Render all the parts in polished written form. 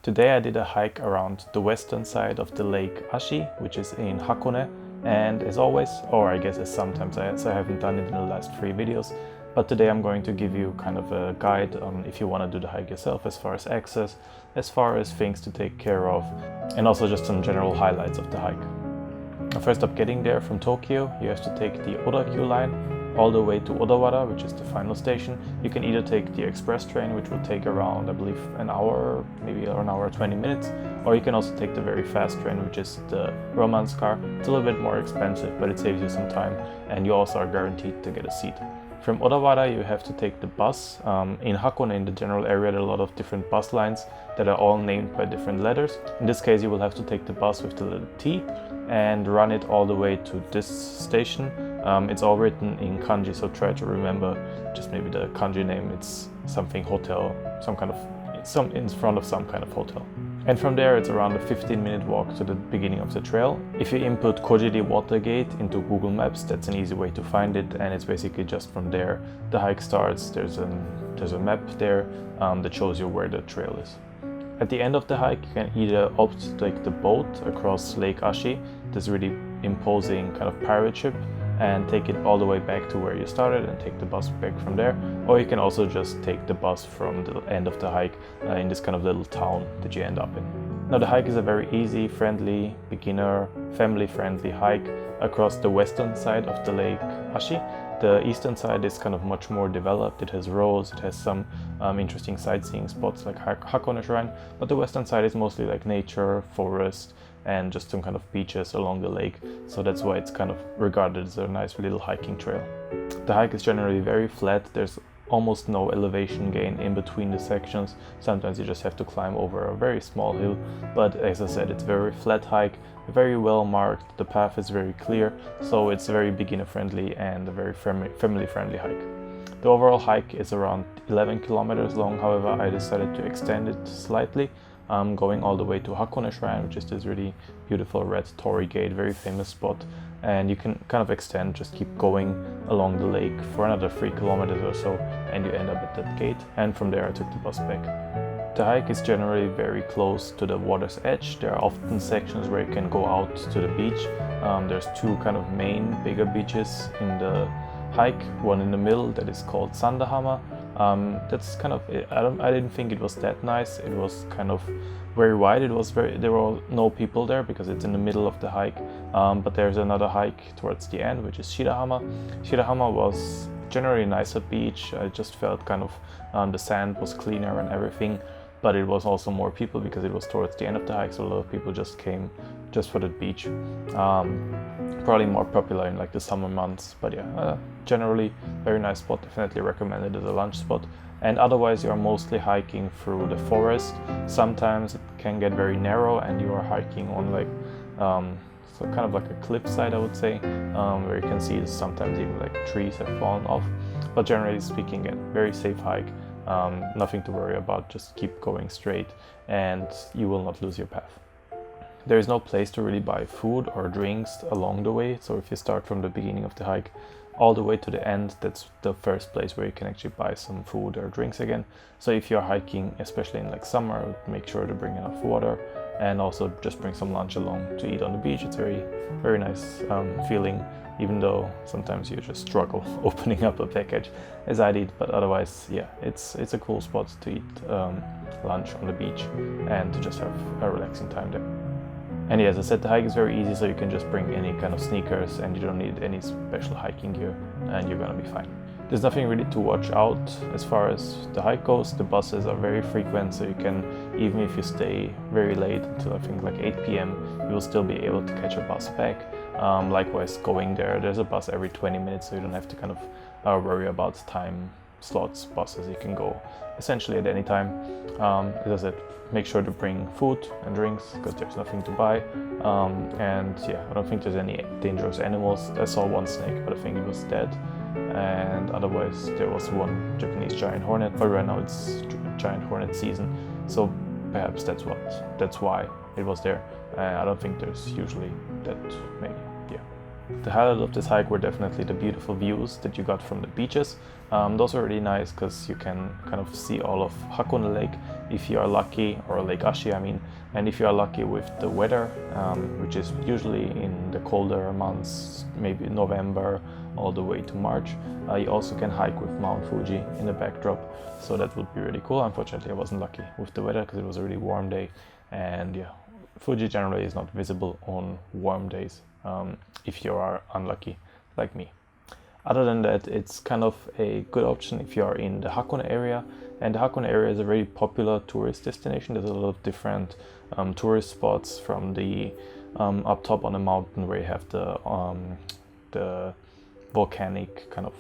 Today I did a hike around the western side of the lake Ashi, which is in Hakone, and as always, or I guess as sometimes I haven't done it in the last 3 videos, but today I'm going to give you kind of a guide on if you want to do the hike yourself, as far as access, as far as things to take care of, and also just some general highlights of the hike. First up, getting there from Tokyo, you have to take the Odakyu line all the way to Odawara, which is the final station. You can either take the express train, which will take around, I believe, an hour, maybe an hour 20 minutes, or you can also take the very fast train, which is the romance car. It's a little bit more expensive, but it saves you some time, and you also are guaranteed to get a seat. From Odawara, you have to take the bus. In Hakone, in the general area, there are a lot of different bus lines that are all named by different letters. In this case, you will have to take the bus with the little T and run it all the way to this station. It's all written in kanji, so try to remember just maybe the kanji name. It's something hotel, in front of some kind of hotel. And from there, it's around a 15-minute walk to the beginning of the trail. If you input Kojiri Watergate into Google Maps, that's an easy way to find it, and it's basically just from there the hike starts. There's a map there that shows you where the trail is. At the end of the hike, you can either opt to take the boat across Lake Ashi, this really imposing kind of pirate ship, and take it all the way back to where you started and take the bus back from there, or you can also just take the bus from the end of the hike in this kind of little town that you end up in. Now, the hike is a very easy, friendly, beginner, family-friendly hike across the western side of the lake Ashi. The eastern side is kind of much more developed. It has roads, it has some interesting sightseeing spots like Hakone Shrine, but the western side is mostly like nature, forest, and just some kind of beaches along the lake, so that's why it's kind of regarded as a nice little hiking trail. The hike is generally very flat. There's almost no elevation gain in between the sections. Sometimes you just have to climb over a very small hill, but as I said, it's a very flat hike, very well marked. The path is very clear, so it's very beginner friendly and a very family friendly hike. The overall hike is around 11 kilometers long. However, I decided to extend it slightly, going all the way to Hakone Shrine, which is this really beautiful red torii gate, very famous spot, and you can kind of extend, just keep going along the lake for another 3 kilometers or so, and you end up at that gate, and from there I took the bus back. The hike is generally very close to the water's edge. There are often sections where you can go out to the beach. There's 2 kind of main bigger beaches in the hike, one in the middle that is called Sandahama. That's kind of, I didn't think it was that nice. It was kind of very wide. There were no people there because it's in the middle of the hike. But there's another hike towards the end, which is Shirahama. Shirahama was generally a nicer beach. I just felt kind of the sand was cleaner and everything, but it was also more people because it was towards the end of the hike, so a lot of people just came just for the beach. Probably more popular in like the summer months, but yeah, generally very nice spot. Definitely recommend it as a lunch spot. And otherwise, you are mostly hiking through the forest. Sometimes it can get very narrow and you are hiking on like so kind of like a cliffside, I would say, where you can see sometimes even like trees have fallen off. But generally speaking, a very safe hike. Nothing to worry about, just keep going straight and you will not lose your path. There is no place to really buy food or drinks along the way, so if you start from the beginning of the hike all the way to the end, that's the first place where you can actually buy some food or drinks again. So if you're hiking, especially in like summer, make sure to bring enough water and also just bring some lunch along to eat on the beach. It's very nice feeling, even though sometimes you just struggle opening up a package as I did, but otherwise, yeah, it's a cool spot to eat lunch on the beach and to just have a relaxing time there. And yeah, as I said, the hike is very easy, so you can just bring any kind of sneakers and you don't need any special hiking gear and you're gonna be fine. There's nothing really to watch out as far as the hike goes. The buses are very frequent, so you can, even if you stay very late until I think like 8 p.m, you will still be able to catch a bus back. Likewise, going there's a bus every 20 minutes, so you don't have to kind of worry about time slots, buses. You can go essentially at any time. As I said, make sure to bring food and drinks because there's nothing to buy. And yeah, I don't think there's any dangerous animals. I saw one snake, but I think it was dead. And otherwise, there was one Japanese giant hornet, but right now it's giant hornet season, so perhaps that's why it was there. I don't think there's usually that many. Yeah. The highlight of this hike were definitely the beautiful views that you got from the beaches. Those are really nice because you can kind of see all of Hakone Lake if you are lucky, or Lake Ashi I mean, and if you are lucky with the weather, which is usually in the colder months, maybe November all the way to March. You also can hike with Mount Fuji in the backdrop, so that would be really cool. Unfortunately I wasn't lucky with the weather because it was a really warm day, and yeah, Fuji generally is not visible on warm days if you are unlucky like me. Other than that, it's kind of a good option if you are in the Hakone area, and the Hakone area is a very popular tourist destination. There's a lot of different tourist spots, from the up top on the mountain where you have the volcanic kind of,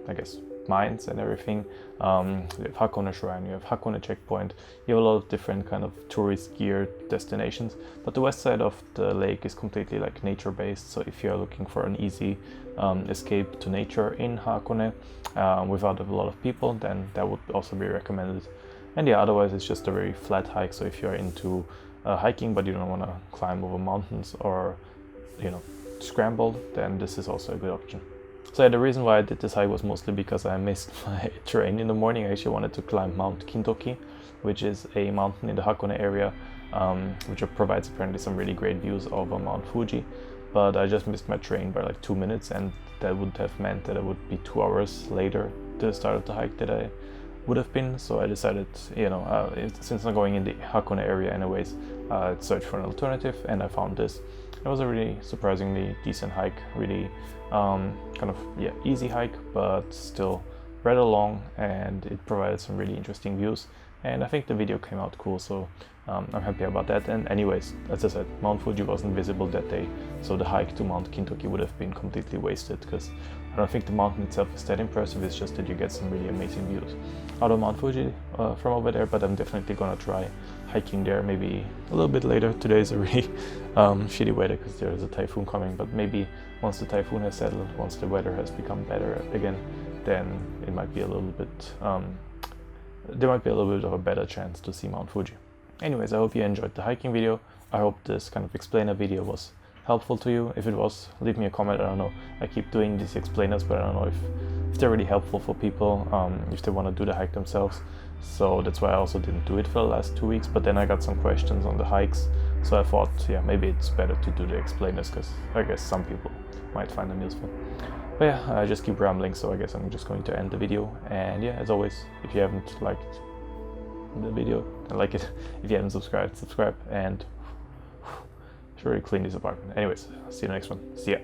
I guess, mines and everything. You have Hakone Shrine, you have Hakone Checkpoint, you have a lot of different kind of tourist geared destinations, but the west side of the lake is completely like nature based, so if you are looking for an easy escape to nature in Hakone without a lot of people, then that would also be recommended. And yeah, otherwise it's just a very flat hike, so if you're into hiking but you don't want to climb over mountains or, you know, scramble, then this is also a good option. So yeah, the reason why I did this hike was mostly because I missed my train in the morning. I actually wanted to climb Mount Kintoki, which is a mountain in the Hakone area, which provides apparently some really great views over Mount Fuji. But I just missed my train by like 2 minutes, and that would have meant that I would be 2 hours later to the start of the hike that I would have been. So I decided, you know, since I'm going in the Hakone area anyways, I'd search for an alternative, and I found this. It was a really surprisingly decent hike, really kind of, yeah, easy hike, but still rather long, and it provided some really interesting views, and I think the video came out cool, so I'm happy about that. And anyways, as I said, Mount Fuji wasn't visible that day, so the hike to Mount Kintoki would have been completely wasted, because I don't think the mountain itself is that impressive. It's just that you get some really amazing views out of Mount Fuji from over there. But I'm definitely gonna try hiking there maybe a little bit later. Today is a really shitty weather because there's a typhoon coming, but maybe once the typhoon has settled, once the weather has become better again, then it might be a little bit there might be a little bit of a better chance to see Mount Fuji. Anyways, I hope you enjoyed the hiking video. I hope this kind of explainer video was helpful to you. If it was, leave me a comment. I don't know, I keep doing these explainers, but I don't know if they're really helpful for people, if they want to do the hike themselves. So that's why I also didn't do it for the last 2 weeks, but then I got some questions on the hikes, so I thought, yeah, maybe it's better to do the explainers, because I guess some people might find them useful. But yeah, I just keep rambling, so I guess I'm just going to end the video. And yeah, as always, if you haven't liked the video, like it. If you haven't subscribed, subscribe, and should really clean this apartment. Anyways, see you in the next one. See ya.